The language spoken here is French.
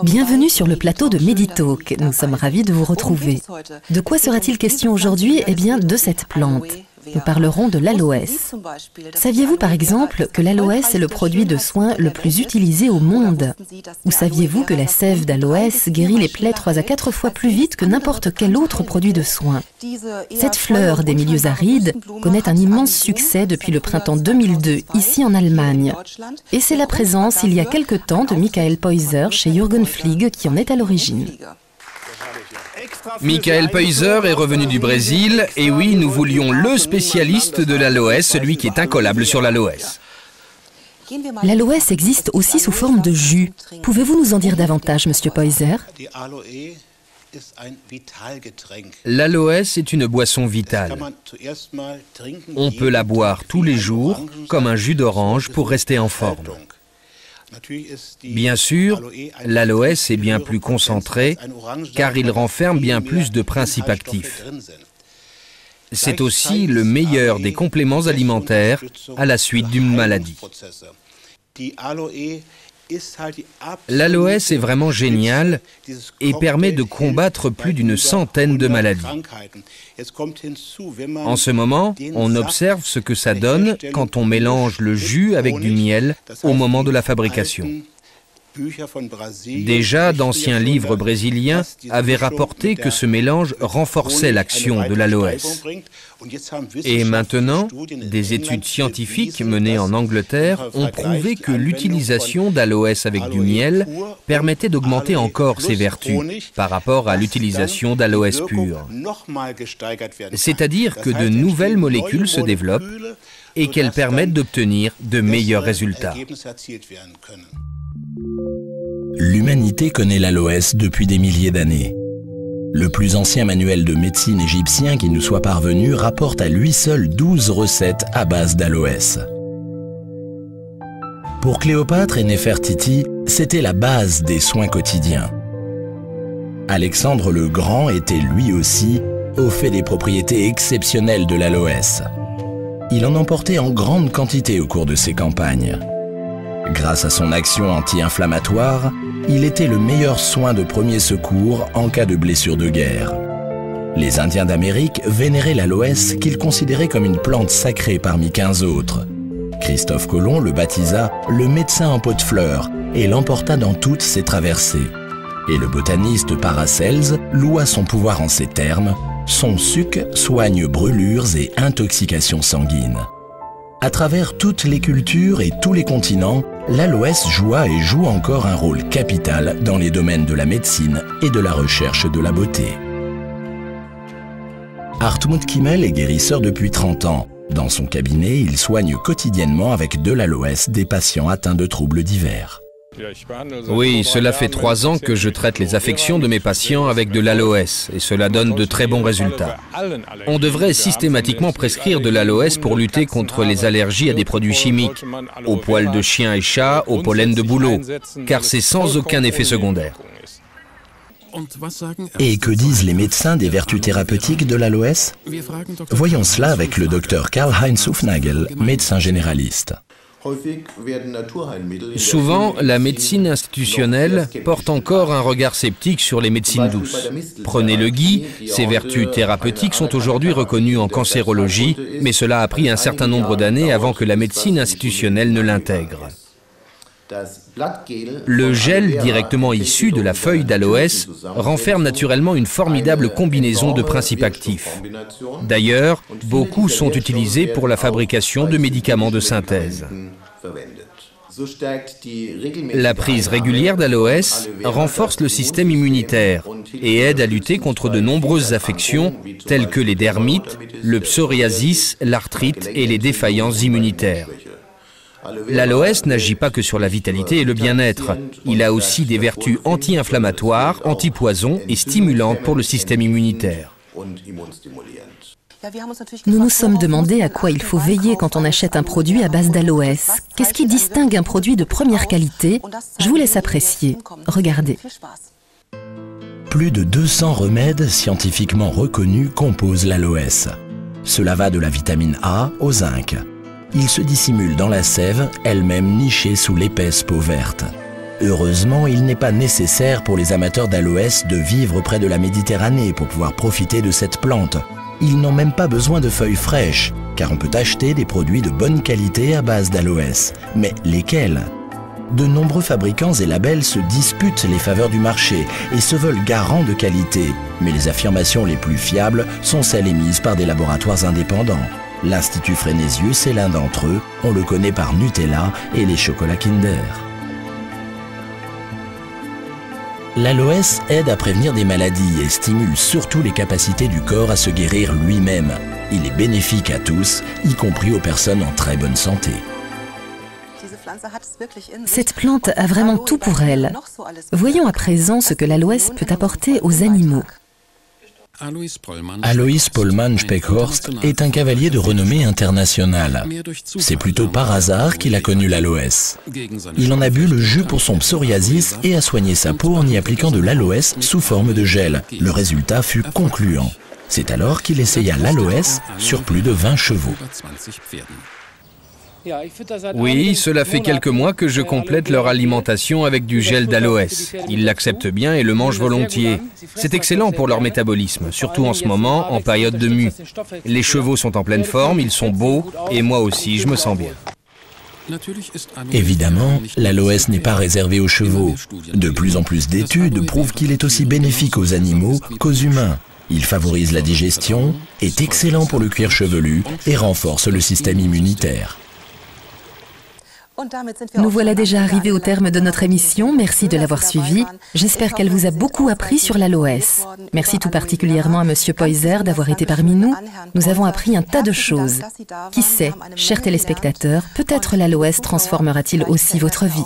Bienvenue sur le plateau de Meditalk. Nous sommes ravis de vous retrouver. De quoi sera-t-il question aujourd'hui? Eh bien, de cette plante. Nous parlerons de l'aloès. Saviez-vous par exemple que l'aloès est le produit de soins le plus utilisé au monde? Ou saviez-vous que la sève d'aloès guérit les plaies 3 à 4 fois plus vite que n'importe quel autre produit de soins? Cette fleur des milieux arides connaît un immense succès depuis le printemps 2002 ici en Allemagne. Et c'est la présence il y a quelque temps de Michael Peuser chez Jürgen Flieg qui en est à l'origine. Michael Peuser est revenu du Brésil, et oui, nous voulions le spécialiste de l'aloès, celui qui est incollable sur l'aloès. L'aloès existe aussi sous forme de jus. Pouvez-vous nous en dire davantage, Monsieur Peuser? L'aloès est une boisson vitale. On peut la boire tous les jours, comme un jus d'orange, pour rester en forme. Bien sûr, l'aloès est bien plus concentré, car il renferme bien plus de principes actifs. C'est aussi le meilleur des compléments alimentaires à la suite d'une maladie. L'aloès est vraiment génial et permet de combattre plus d'une centaine de maladies. En ce moment, on observe ce que ça donne quand on mélange le jus avec du miel au moment de la fabrication. Déjà, d'anciens livres brésiliens avaient rapporté que ce mélange renforçait l'action de l'aloès. Et maintenant, des études scientifiques menées en Angleterre ont prouvé que l'utilisation d'aloès avec du miel permettait d'augmenter encore ses vertus par rapport à l'utilisation d'aloès pur. C'est-à-dire que de nouvelles molécules se développent et qu'elles permettent d'obtenir de meilleurs résultats. L'humanité connaît l'aloès depuis des milliers d'années. Le plus ancien manuel de médecine égyptien qui nous soit parvenu rapporte à lui seul 12 recettes à base d'aloès. Pour Cléopâtre et Néfertiti, c'était la base des soins quotidiens. Alexandre le Grand était lui aussi au fait des propriétés exceptionnelles de l'aloès. Il en emportait en grande quantité au cours de ses campagnes. Grâce à son action anti-inflammatoire, il était le meilleur soin de premier secours en cas de blessure de guerre. Les Indiens d'Amérique vénéraient l'aloès qu'ils considéraient comme une plante sacrée parmi 15 autres. Christophe Colomb le baptisa le médecin en pot de fleurs et l'emporta dans toutes ses traversées. Et le botaniste Paracelse loua son pouvoir en ces termes: son suc soigne brûlures et intoxications sanguines. À travers toutes les cultures et tous les continents, l'aloès joua et joue encore un rôle capital dans les domaines de la médecine et de la recherche de la beauté. Hartmut Kimmel est guérisseur depuis 30 ans. Dans son cabinet, il soigne quotidiennement avec de l'aloès des patients atteints de troubles divers. Oui, cela fait 3 ans que je traite les affections de mes patients avec de l'aloès et cela donne de très bons résultats. On devrait systématiquement prescrire de l'aloès pour lutter contre les allergies à des produits chimiques, aux poils de chien et chat, au pollen de bouleau, car c'est sans aucun effet secondaire. Et que disent les médecins des vertus thérapeutiques de l'aloès? Voyons cela avec le docteur Karl-Heinz Hufnagel, médecin généraliste. Souvent, la médecine institutionnelle porte encore un regard sceptique sur les médecines douces. Prenez le gui, ses vertus thérapeutiques sont aujourd'hui reconnues en cancérologie, mais cela a pris un certain nombre d'années avant que la médecine institutionnelle ne l'intègre. Le gel directement issu de la feuille d'aloès renferme naturellement une formidable combinaison de principes actifs. D'ailleurs, beaucoup sont utilisés pour la fabrication de médicaments de synthèse. La prise régulière d'aloès renforce le système immunitaire et aide à lutter contre de nombreuses affections telles que les dermites, le psoriasis, l'arthrite et les défaillances immunitaires. L'aloès n'agit pas que sur la vitalité et le bien-être. Il a aussi des vertus anti-inflammatoires, anti-poison et stimulantes pour le système immunitaire. Nous nous sommes demandé à quoi il faut veiller quand on achète un produit à base d'aloès. Qu'est-ce qui distingue un produit de première qualité? Je vous laisse apprécier. Regardez. Plus de 200 remèdes scientifiquement reconnus composent l'aloès. Cela va de la vitamine A au zinc. Il se dissimule dans la sève, elle-même nichée sous l'épaisse peau verte. Heureusement, il n'est pas nécessaire pour les amateurs d'aloès de vivre près de la Méditerranée pour pouvoir profiter de cette plante. Ils n'ont même pas besoin de feuilles fraîches, car on peut acheter des produits de bonne qualité à base d'aloès. Mais lesquels ? De nombreux fabricants et labels se disputent les faveurs du marché et se veulent garants de qualité. Mais les affirmations les plus fiables sont celles émises par des laboratoires indépendants. L'Institut Fresnesius est l'un d'entre eux, on le connaît par Nutella et les chocolats Kinder. L'aloès aide à prévenir des maladies et stimule surtout les capacités du corps à se guérir lui-même. Il est bénéfique à tous, y compris aux personnes en très bonne santé. Cette plante a vraiment tout pour elle. Voyons à présent ce que l'aloès peut apporter aux animaux. Alois Pollmann Speckhorst est un cavalier de renommée internationale. C'est plutôt par hasard qu'il a connu l'aloès. Il en a bu le jus pour son psoriasis et a soigné sa peau en y appliquant de l'aloès sous forme de gel. Le résultat fut concluant. C'est alors qu'il essaya l'aloès sur plus de 20 chevaux. Oui, cela fait quelques mois que je complète leur alimentation avec du gel d'aloès. Ils l'acceptent bien et le mangent volontiers. C'est excellent pour leur métabolisme, surtout en ce moment, en période de mue. Les chevaux sont en pleine forme, ils sont beaux, et moi aussi, je me sens bien. Évidemment, l'aloès n'est pas réservé aux chevaux. De plus en plus d'études prouvent qu'il est aussi bénéfique aux animaux qu'aux humains. Il favorise la digestion, est excellent pour le cuir chevelu et renforce le système immunitaire. Nous voilà déjà arrivés au terme de notre émission. Merci de l'avoir suivie. J'espère qu'elle vous a beaucoup appris sur l'aloès. Merci tout particulièrement à Monsieur Poyser d'avoir été parmi nous. Nous avons appris un tas de choses. Qui sait, chers téléspectateurs, peut-être l'aloès transformera-t-il aussi votre vie.